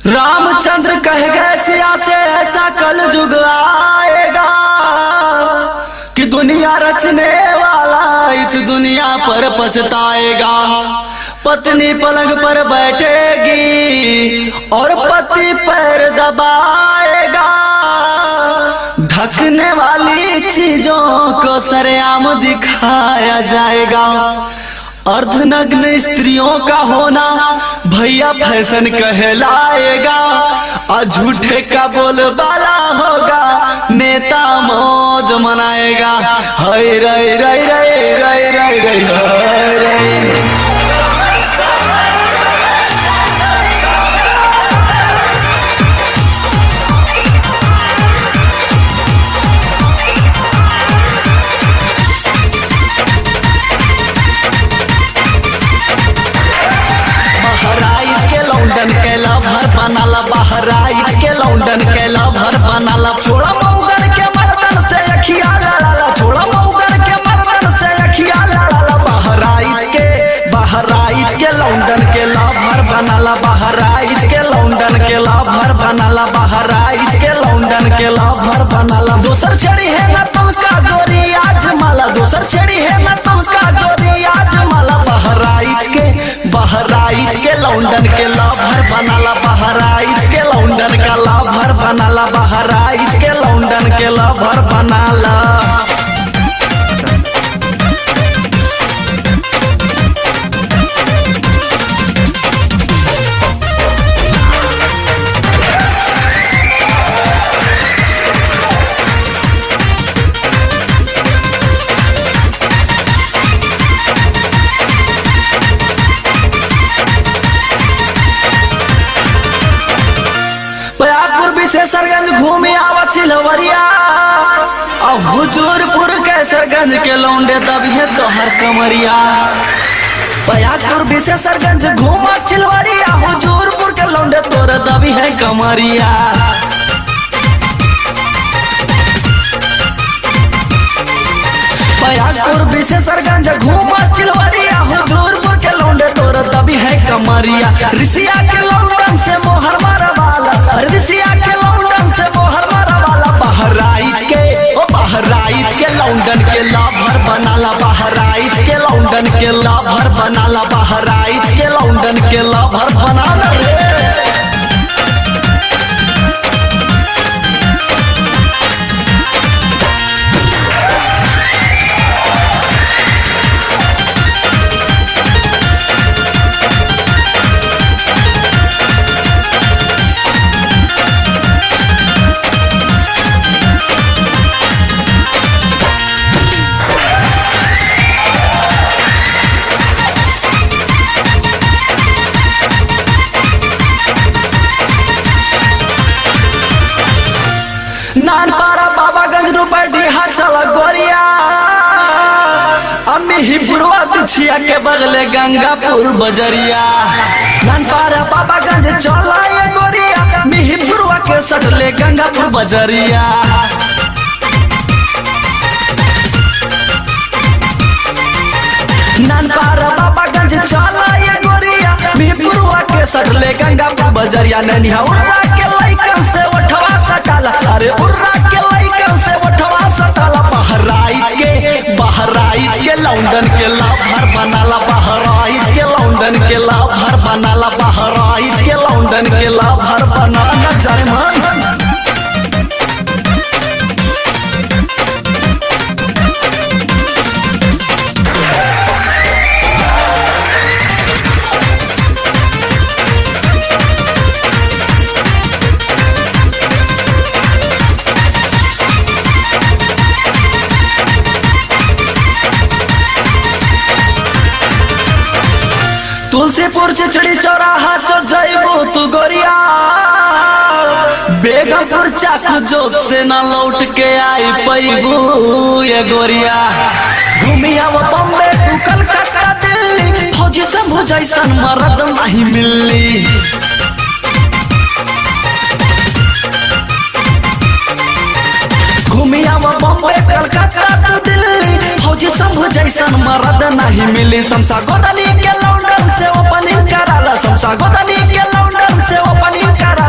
रामचंद्र कह गए सिया से ऐसा कल युग आएगा कि दुनिया रचने वाला इस दुनिया पर पछताएगा। पत्नी पलंग पर बैठेगी और पति पैर दबाएगा। ढकने वाली चीजों को सरेआम दिखाया जाएगा। अर्धनग्न स्त्रियों का होना भैया फैशन कहलाएगा। और झूठे का बोलबाला होगा नेता मौज मनाएगा। हाय रे रे रे रे रे रे हाय रे। बहराइच के लौंडन के लभर बनाला। छोड़ा मऊगन के मर्दन से अखिया लड़ाला। छोड़ा मऊगन के मर्दन से अखिया लड़ाला। बहराइच के लौंडन के लभर बनाला। बहराइच के लौंडन के लभर बनाला। बहराइच के लौंडन के लभर बनाला। दोसर छड़ी है न तुमका गोरी आज माला। दोसर छड़ी है न तुमका गोरी आज माला। बहराइच के लौंडन के लभर बनाला। बहराइच के लौंडन का लभर बनाला। बहराइच के लौंडन के लभर बनाला। सरगंज घूमे आवा चिलवरिया। और हुजूरपुर के सरगंज के लौंडे दबिए तोहर कमरिया। बयापुर भी से सरगंज घूमा चिलवरिया। हुजूरपुर के लौंडे तोर दबी है कमरिया। बयापुर भी से सरगंज घूमा चिलवरिया। हुजूरपुर के लौंडे तोर दबी है कमरिया। रिसिया के लौंडन से मोहर मारा वाला। रिसिया के लौंडन से मोहर मारा वाला। बहराइच के लौंडन के लाभर बनाला। बहराइच के लौंडन के लाभर बनाला। बहराइच के लौंडन के लाभर बनाला रे। नानपारा बाबागंज रुपया चला गोरिया। अम्मी ही पुरवा बिछिया के बगले गंगापुर बजरिया। नानपारा बाबागंज चला ये गोरिया। मिहिपुरवा के सटले गंगापुर बजरिया। नानपारा बाबागंज चला ये गोरिया। मिहिपुरवा के सटले गंगापुर बजरिया। नैनिया उर्रा के लइकन से उठवा सटाला। अरे उर्रा के लइकन से उठवा सटाला। बहराइच के लौंडन के लाभर बनाला। बहराइच के लौंडन के लाभर बनाला। बहराइच के लौंडन के लाभर बनाला। जय मन तुलसीपुर चिचड़ी चौराहा तो जइबो तू गोरिया। बेगमपुर चाकू जोत से ना लौट के आई पैबू ये गोरिया। घूमिया वो बम्बे तू कलकत्ता दिल्ली। फौजी शंभू जैसन मर्द नहीं मिली। घूमिया वो बम्बे कलकत्ता दिल्ली। फौजी शंभू जैसन मर्द नहीं मिली। शमशा गोदनी के लौंडन से ओपनिंग कराला। शमशा गोदनी के लौंडन से ओपनिंग कराला।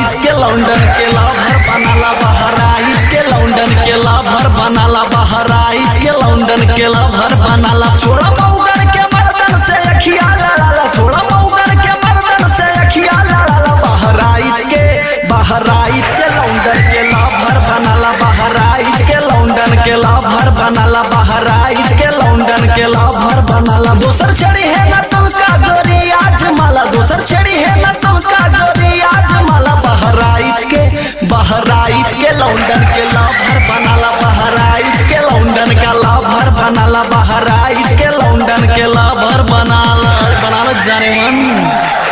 बहराइच के लौंडन के लाभर बनाला बहराइच के लौंडन के लाभर बनाला बहराइच के लौंडन के लाभर बनाला छोड़ा मऊगन के मर्दन से अखिया लड़ाला छोड़ा मऊगन के मर्दन से अखिया लड़ाला बहराइच के लौंडन के लाभर बनाला बहराइच के लौंडन के लाभर बनाला बहराइच के लौंडन के लाभर बनाला दोसर छड़ी है न तुमका गोरी आज माला दोसर छड़ी है न तुमका गोरी आज माला बहराइच के लौंडन के लाभर बनाला बहराइच के लौंडन का लाभर बनाला बहराइच के लौंडन के लाभर बनाला जाने मन।